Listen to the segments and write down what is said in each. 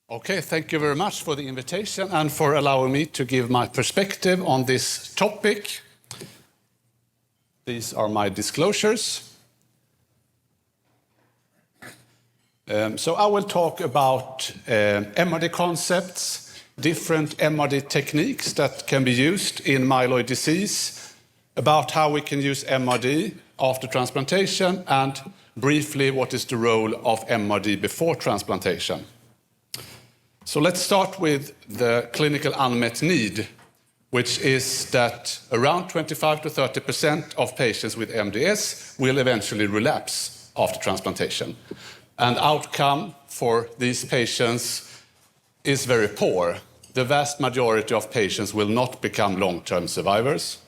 Okay, thank you very much for the invitation and for allowing me to give my perspective on this topic. These are my disclosures. So I will talk about MRD concepts, different MRD techniques that can be used in myeloid disease, about how we can use MRD after transplantation, and briefly what is the role of MRD before transplantation. So let's start with the clinical unmet need, which is that around 25 to 30% of patients with MDS will eventually relapse after transplantation. And outcome for these patients is very poor. The vast majority of patients will not become long-term survivors.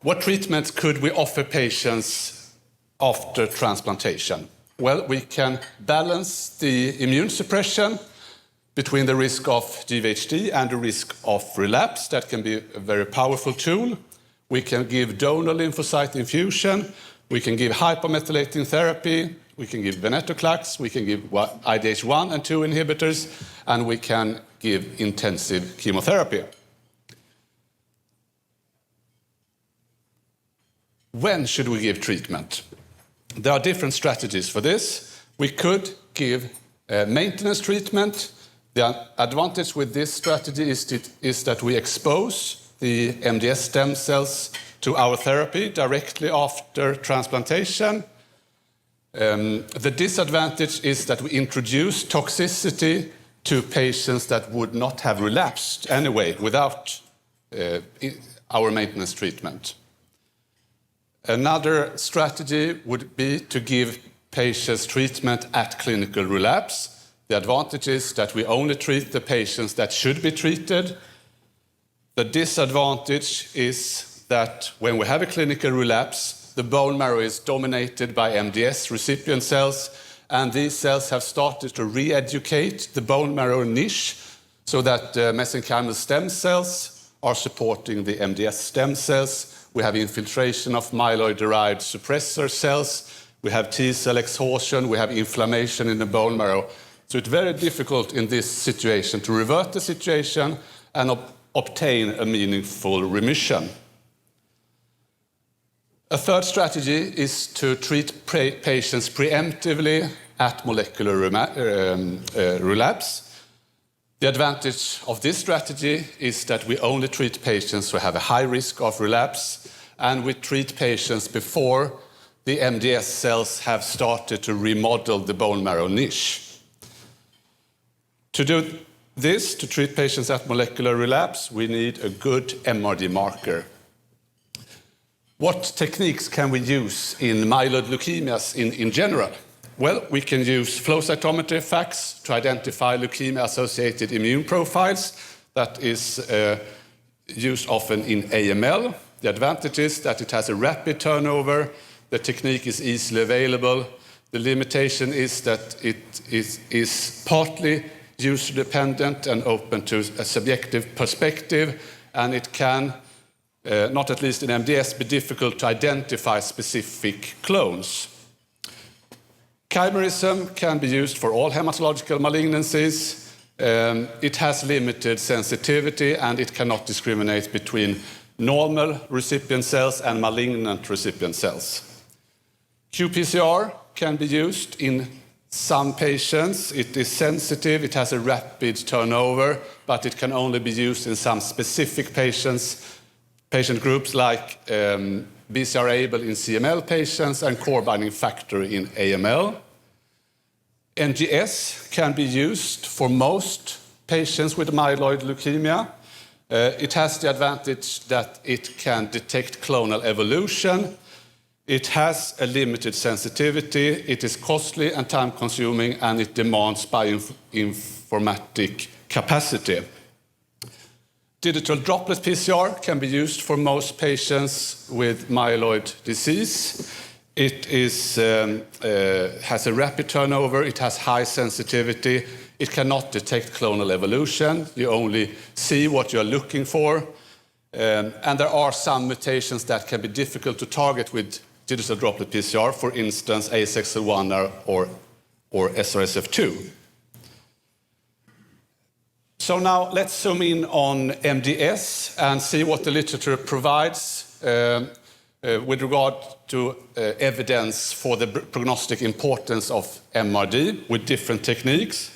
What treatments could we offer patients after transplantation? Well, we can balance the immune suppression between the risk of GvHD and the risk of relapse. That can be a very powerful tool. We can give donor lymphocyte infusion. We can give hypomethylating therapy. We can give venetoclax. We can give IDH1 and 2 inhibitors. And we can give intensive chemotherapy. When should we give treatment? There are different strategies for this. We could give maintenance treatment. The advantage with this strategy is that we expose the MDS stem cells to our therapy directly after transplantation. The disadvantage is that we introduce toxicity to patients that would not have relapsed anyway without our maintenance treatment. Another strategy would be to give patients treatment at clinical relapse. The advantage is that we only treat the patients that should be treated. The disadvantage is that when we have a clinical relapse, the bone marrow is dominated by MDS recipient cells, and these cells have started to re-educate the bone marrow niche so that mesenchymal stem cells are supporting the MDS stem cells. We have infiltration of myeloid-derived suppressor cells. We have T-cell exhaustion. We have inflammation in the bone marrow. So it's very difficult in this situation to revert the situation and obtain a meaningful remission. A third strategy is to treat patients preemptively at molecular relapse. The advantage of this strategy is that we only treat patients who have a high risk of relapse, and we treat patients before the MDS cells have started to remodel the bone marrow niche. To do this, to treat patients at molecular relapse, we need a good MRD marker. What techniques can we use in myeloid leukemias in general? Well, we can use flow cytometry FACS to identify leukemia-associated immune profiles. That is used often in AML. The advantage is that it has a rapid turnover. The technique is easily available. The limitation is that it is partly user-dependent and open to a subjective perspective, and it can, not at least in MDS, be difficult to identify specific clones. Chimerism can be used for all hematological malignancies. It has limited sensitivity, and it cannot discriminate between normal recipient cells and malignant recipient cells. qPCR can be used in some patients. It is sensitive, it has a rapid turnover, but it can only be used in some specific patient groups like BCR-ABL in CML patients and core binding factor in AML. NGS can be used for most patients with myeloid leukemia. It has the advantage that it can detect clonal evolution. It has a limited sensitivity. It is costly and time-consuming, and it demands bioinformatic capacity. Digital droplet PCR can be used for most patients with myeloid disease. It has a rapid turnover. It has high sensitivity. It cannot detect clonal evolution. You only see what you're looking for. And there are some mutations that can be difficult to target with digital droplet PCR, for instance, ASXL1 or SRSF2. So now let's zoom in on MDS and see what the literature provides with regard to evidence for the prognostic importance of MRD with different techniques.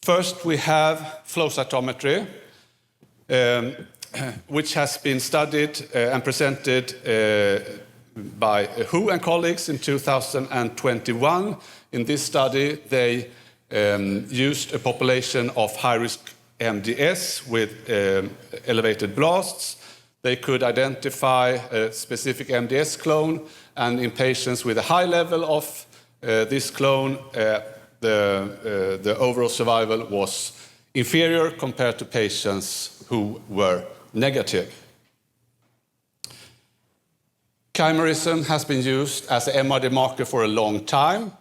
First, we have flow cytometry, which has been studied and presented by Hu and colleagues in 2021. In this study, they used a population of high-risk MDS with elevated blasts. They could identify a specific MDS clone, and in patients with a high level of this clone, the overall survival was inferior compared to patients who were negative. Chimerism has been used as an MRD marker for a long time.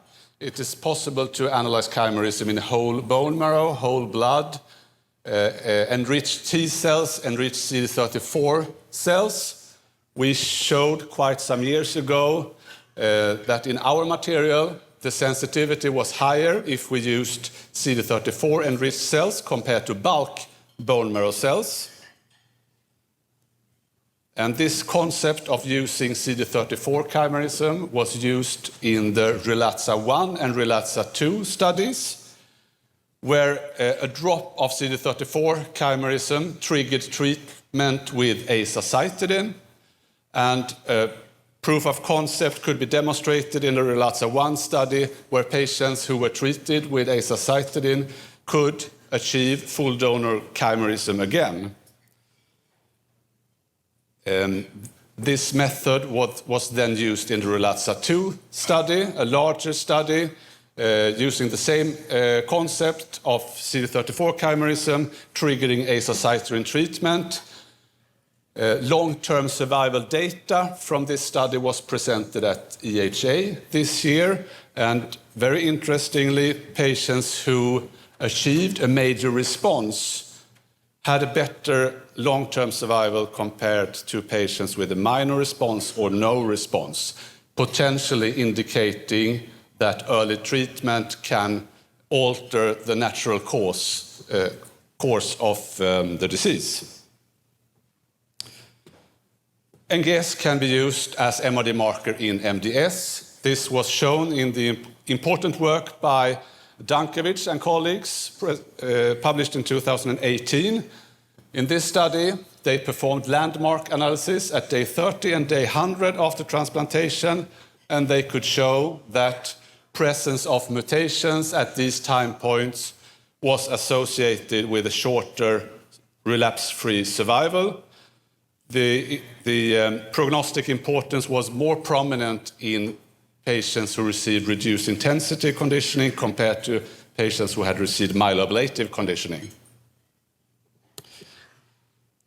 It is possible to analyze chimerism in whole bone marrow, whole blood, enriched T cells, enriched CD34 cells. We showed quite some years ago that in our material, the sensitivity was higher if we used CD34 enriched cells compared to bulk bone marrow cells. And this concept of using CD34 chimerism was used in the RELATSA-1 and RELATSA-2 studies, where a drop of CD34 chimerism triggered treatment with azacitidine, and proof of concept could be demonstrated in the RELATSA-1 study, where patients who were treated with azacitidine could achieve full donor chimerism again. This method was then used in the RELATSA-2 study, a larger study, using the same concept of CD34 chimerism triggering azacitidine treatment. Long-term survival data from this study was presented at EHA this year, and very interestingly, patients who achieved a major response had a better long-term survival compared to patients with a minor response or no response, potentially indicating that early treatment can alter the natural course of the disease. NGS can be used as MRD marker in MDS. This was shown in the important work by Dankiewicz and colleagues, published in 2018. In this study, they performed landmark analysis at day 30 and day 100 after transplantation, and they could show that presence of mutations at these time points was associated with a shorter relapse-free survival. The prognostic importance was more prominent in patients who received reduced intensity conditioning compared to patients who had received myeloablative conditioning.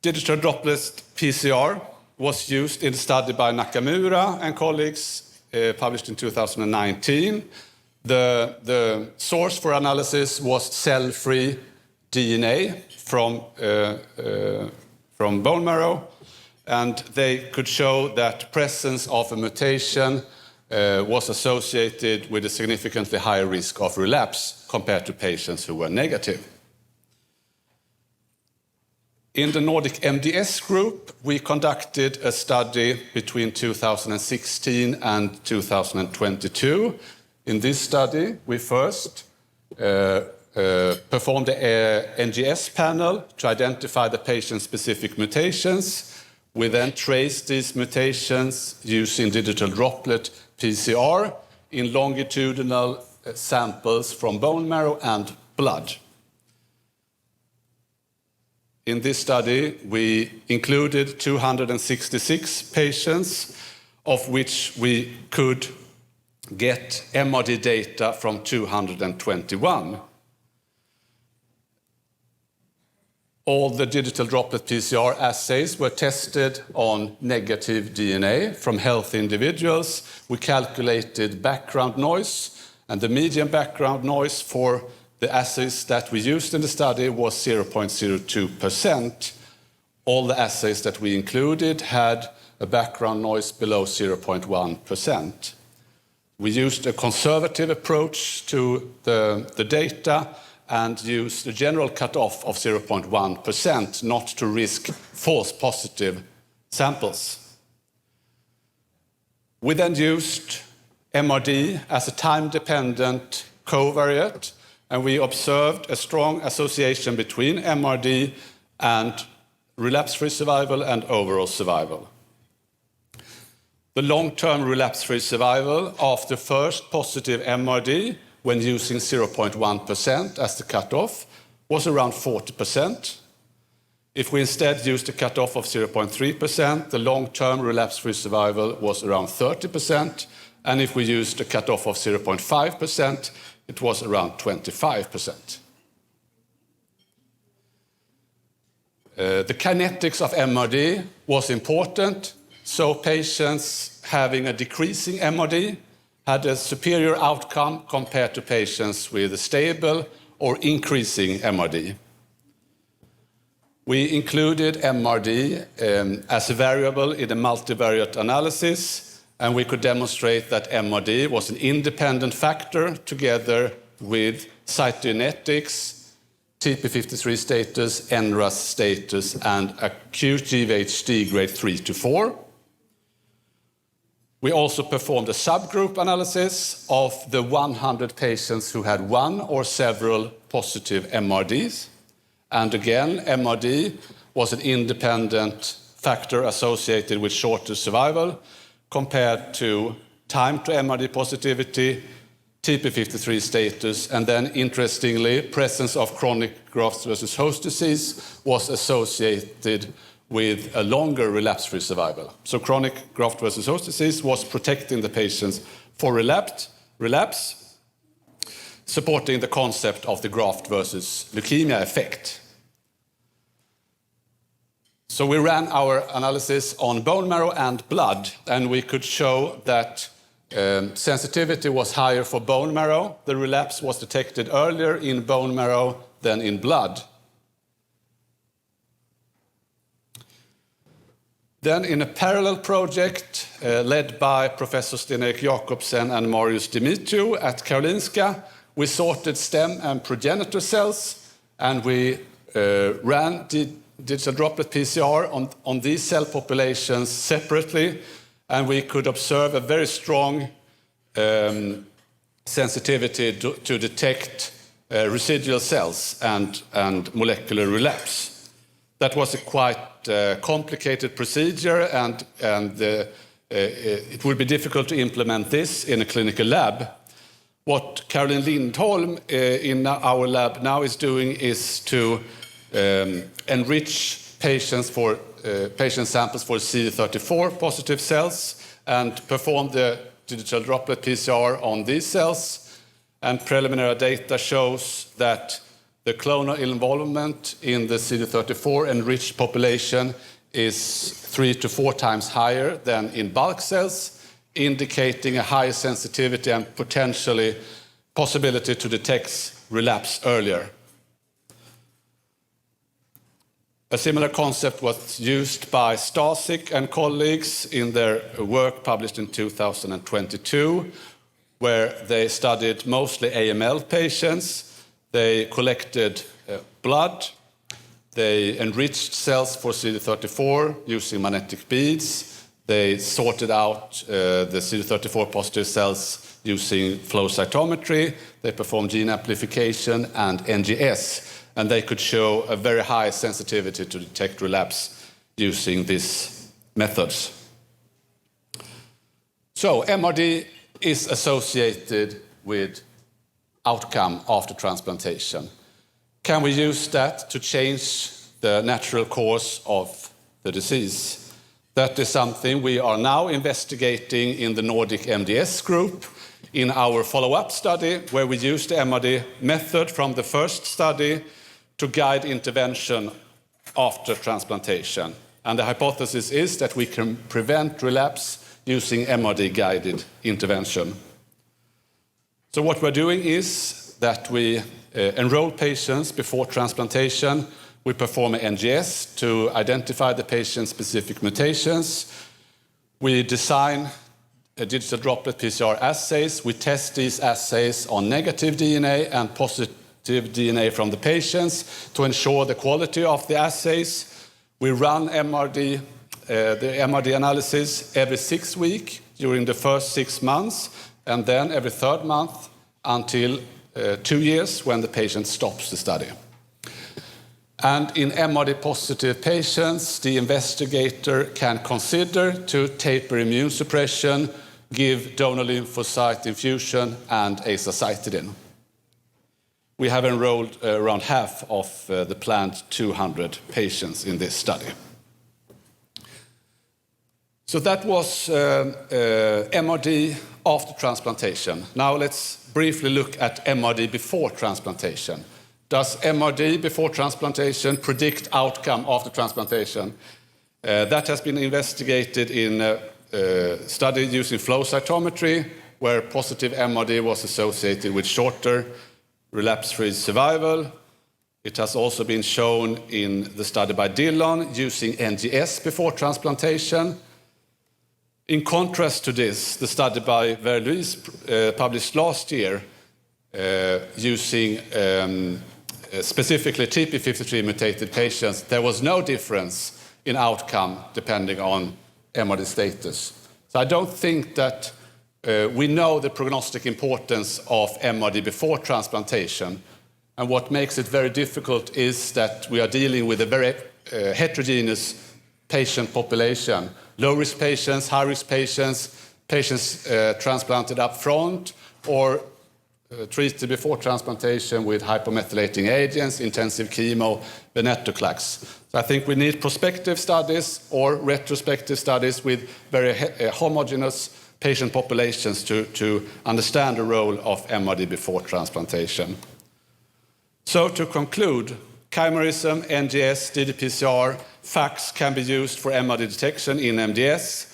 Digital droplet PCR was used in a study by Nakamura and colleagues, published in 2019. The source for analysis was cell-free DNA from bone marrow, and they could show that presence of a mutation was associated with a significantly higher risk of relapse compared to patients who were negative. In the Nordic MDS group, we conducted a study between 2016 and 2022. In this study, we first performed an NGS panel to identify the patient-specific mutations. We then traced these mutations using digital droplet PCR in longitudinal samples from bone marrow and blood. In this study, we included 266 patients, of which we could get MRD data from 221. All the digital droplet PCR assays were tested on negative DNA from healthy individuals. We calculated background noise, and the median background noise for the assays that we used in the study was 0.02%. All the assays that we included had a background noise below 0.1%. We used a conservative approach to the data, and used a general cutoff of 0.1% not to risk false positive samples. We then used MRD as a time-dependent covariate, and we observed a strong association between MRD and relapse-free survival and overall survival. The long-term relapse-free survival after first positive MRD, when using 0.1% as the cutoff, was around 40%. If we instead used a cutoff of 0.3%, the long-term relapse-free survival was around 30%, and if we used a cutoff of 0.5%, it was around 25%. The kinetics of MRD was important, so patients having a decreasing MRD had a superior outcome compared to patients with a stable or increasing MRD. We included MRD as a variable in a multivariate analysis, and we could demonstrate that MRD was an independent factor together with cytogenetics, TP53 status, NRAS status, and acute GVHD grade 3 to 4. We also performed a subgroup analysis of the 100 patients who had one or several positive MRDs. And again, MRD was an independent factor associated with shorter survival compared to time to MRD positivity, TP53 status, and then interestingly, presence of chronic graft versus host disease was associated with a longer relapse-free survival. So chronic graft versus host disease was protecting the patients for relapse, supporting the concept of the graft versus leukemia effect. So we ran our analysis on bone marrow and blood, and we could show that sensitivity was higher for bone marrow. The relapse was detected earlier in bone marrow than in blood. Then in a parallel project led by Professor Sten-Erik Jakobsen and Marius Dimitriou at Karolinska, we sorted stem and progenitor cells, and we ran digital droplet PCR on these cell populations separately, and we could observe a very strong sensitivity to detect residual cells and molecular relapse. That was a quite complicated procedure, and it would be difficult to implement this in a clinical lab. What Caroline Lindholm in our lab now is doing is to enrich patient samples for CD34 positive cells and perform the digital droplet PCR on these cells. And preliminary data shows that the clonal involvement in the CD34 enriched population is 3 to 4 times higher than in bulk cells, indicating a high sensitivity and potentially possibility to detect relapse earlier. A similar concept was used by Stasik and colleagues in their work published in 2022, where they studied mostly AML patients. They collected blood, they enriched cells for CD34 using magnetic beads, they sorted out the CD34 positive cells using flow cytometry, they performed gene amplification and NGS, and they could show a very high sensitivity to detect relapse using these methods. So MRD is associated with outcome after transplantation. Can we use that to change the natural course of the disease? That is something we are now investigating in the Nordic MDS group in our follow-up study, where we used the MRD method from the first study to guide intervention after transplantation. And the hypothesis is that we can prevent relapse using MRD-guided intervention. So what we're doing is that we enroll patients before transplantation. We perform an NGS to identify the patient's specific mutations. We design digital droplet PCR assays. We test these assays on negative DNA and DNA from the patients to ensure the quality of the assays. We run the MRD analysis every 6 weeks during the first 6 months, and then every 3rd month until 2 years when the patient stops the study. And in MRD-positive patients, the investigator can consider to taper immune suppression, give donor lymphocyte infusion, and azacitidine. We have enrolled around half of the planned 200 patients in this study. So that was MRD after transplantation. Now let's briefly look at MRD before transplantation. Does MRD before transplantation predict outcome after transplantation? That has been investigated in a study using flow cytometry, where positive MRD was associated with shorter relapse-free survival. It has also been shown in the study by Dillon using MDS before transplantation. In contrast to this, the study by Verluis published last year using specifically TP53 mutated patients, there was no difference in outcome depending on MRD status. So I don't think that we know the prognostic importance of MRD before transplantation, and what makes it very difficult is that we are dealing with a very heterogeneous patient population. Low-risk patients, high-risk patients, patients transplanted up front or treated before transplantation with hypomethylating agents, intensive chemo, venetoclax. So I think we need prospective studies or retrospective studies with very homogeneous patient populations to understand the role of MRD before transplantation. So to conclude, chimerism, NGS, ddPCR, FACS can be used for MRD detection in MDS.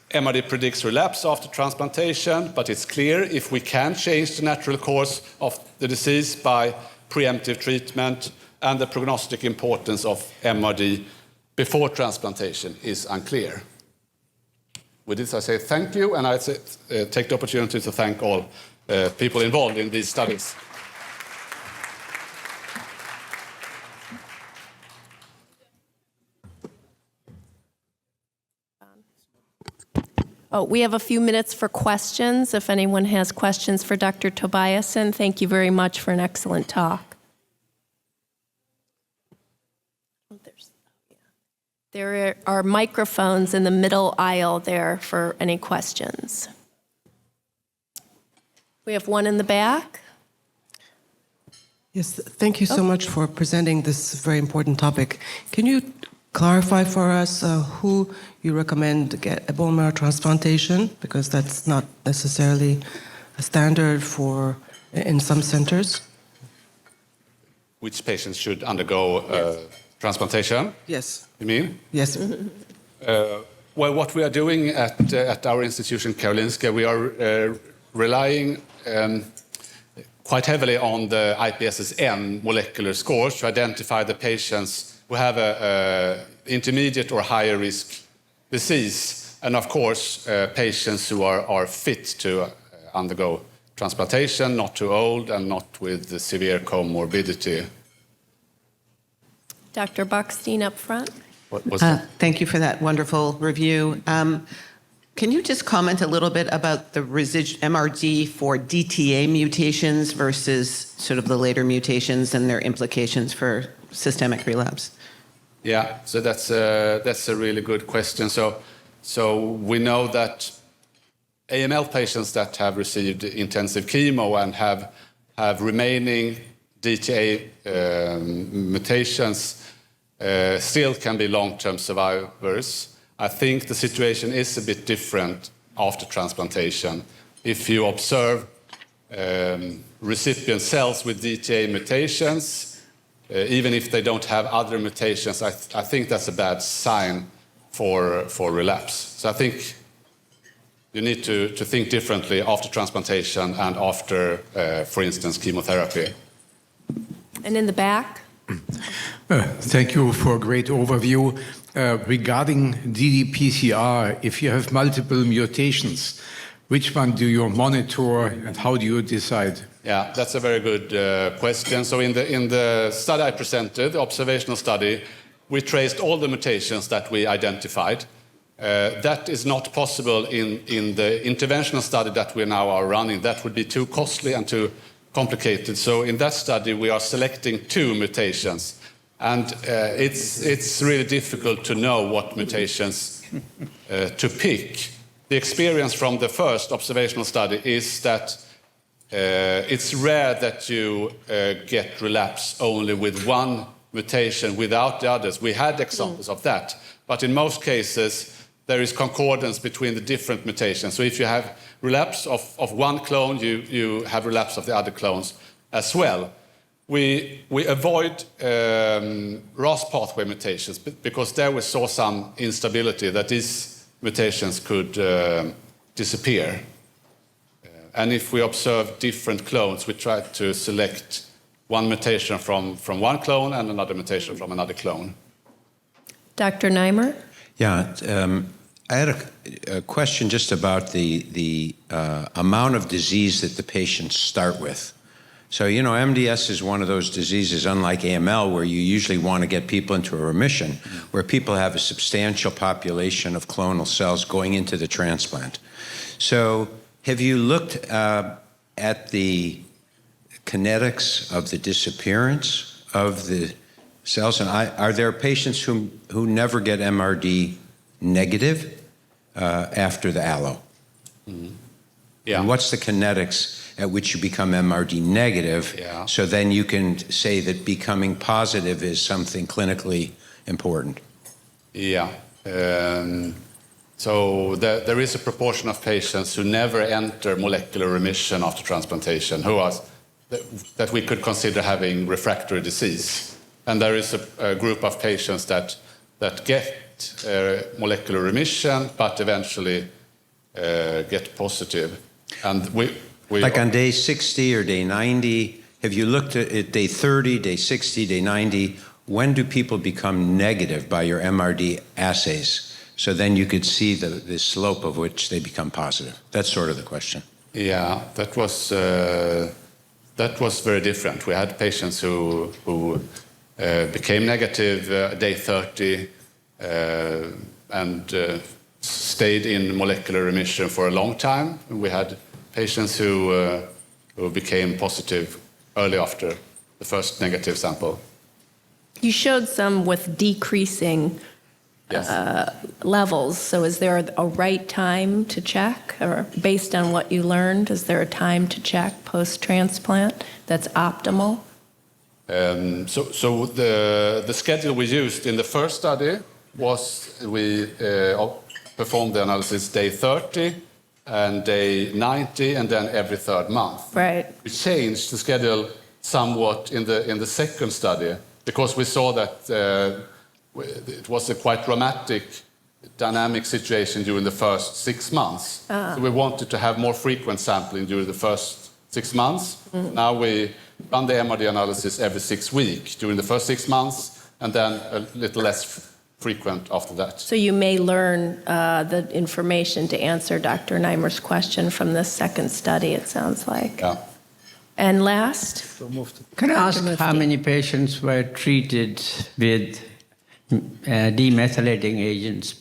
MRD predicts relapse after transplantation, but it's clear if we can change the natural course of the disease by preemptive treatment, and the prognostic importance of MRD before transplantation is unclear. With this, I say thank you, and I take the opportunity to thank all people involved in these studies. Oh, we have a few minutes for questions. If anyone has questions for Dr. Tobiasson, thank you very much for an excellent talk. There are microphones in the middle aisle there for any questions. We have one in the back. Yes, thank you so much for presenting this very important topic. Can you clarify for us who you recommend to get a bone marrow transplantation? Because that's not necessarily a standard in some centers. Which patients should undergo transplantation? Yes. You mean? Yes. Well, what we are doing at our institution, Karolinska, we are relying quite heavily on the IPSS-N molecular scores to identify the patients who have an intermediate or higher risk disease, and of course patients who are fit to undergo transplantation, not too old and not with severe comorbidity. Dr. Buckstein up front. Thank you for that wonderful review. Can you just comment a little bit about the MRD for DTA mutations versus sort of the later mutations and their implications for systemic relapse? Yeah, so that's a really good question. So we know that AML patients that have received intensive chemo and have remaining DTA mutations still can be long-term survivors. I think the situation is a bit different after transplantation. If you observe recipient cells with DTA mutations, even if they don't have other mutations, I think that's a bad sign for relapse. So I think you need to think differently after transplantation and after, for instance, chemotherapy. And in the back? Thank you for a great overview. Regarding ddPCR, if you have multiple mutations, which one do you monitor and how do you decide? Yeah, that's a very good question. So in the study I presented, the observational study, we traced all the mutations that we identified. That is not possible in the interventional study that we now are running. That would be too costly and too complicated. So in that study, we are selecting 2 mutations. And it's really difficult to know what mutations to pick. The experience from the first observational study is that it's rare that you get relapse only with 1 mutation without the others. We had examples of that. But in most cases, there is concordance between the different mutations. So if you have relapse of 1 clone, you have relapse of the other clones as well. We avoid RAS pathway mutations because there we saw some instability that these mutations could disappear. And if we observe different clones, we try to select 1 mutation from 1 clone and another mutation from another clone. Dr. Neimer? Yeah, I had a question just about the amount of disease that the patients start with. So, you know, MDS is one of those diseases, unlike AML, where you usually want to get people into a remission, where people have a substantial population of clonal cells going into the transplant. So, have you looked at the kinetics of the disappearance of the cells? And are there patients who never get MRD negative after the allo? Mm-hmm. Yeah. And what's the kinetics at which you become MRD negative? Yeah. So then you can say that becoming positive is something clinically important. Yeah. So there is a proportion of patients who never enter molecular remission after transplantation, that we could consider having refractory disease. And there is a group of patients that get molecular remission, but eventually get positive. And we like on day 60 or day 90, have you looked at day 30, day 60, day 90? When do people become negative by your MRD assays? So then you could see the slope of which they become positive. That's sort of the question. Yeah, that was very different. We had patients who became negative day 30 and stayed in molecular remission for a long time. We had patients who became positive early after the first negative sample. You showed some with decreasing levels. So is there a right time to check? Or based on what you learned, is there a time to check post-transplant that's optimal? So the schedule we used in the first study was we performed the analysis day 30 and day 90 and then every 3rd month. Right. We changed the schedule somewhat in the second study because we saw that it was a quite dramatic dynamic situation during the first 6 months. So we wanted to have more frequent sampling during the first 6 months. Mm-hmm. Now we run the MRD analysis every 6 weeks during the first 6 months and then a little less frequent after that. So you may learn the information to answer Dr. Neimer's question from this second study, it sounds like. Yeah. And last? Can I ask how many patients were treated with demethylating agents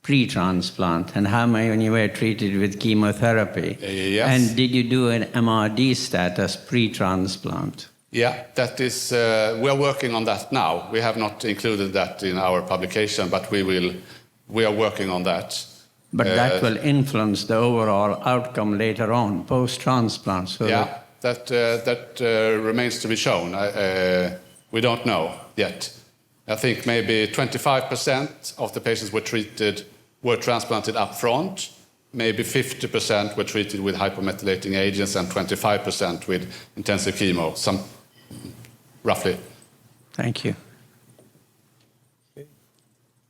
pre-transplant, and how many were treated with chemotherapy? Yes. And did you do an MRD status pre-transplant? Yeah, that is, we are working on that now. We have not included that in our publication, but we are working on that. But that will influence the overall outcome later on, post-transplant. So yeah, that remains to be shown. We don't know yet. I think maybe 25% of the patients were transplanted up front. Maybe 50% were treated with hypomethylating agents and 25% with intensive chemo, roughly. Thank you.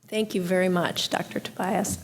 Thank you very much, Dr. Tobias.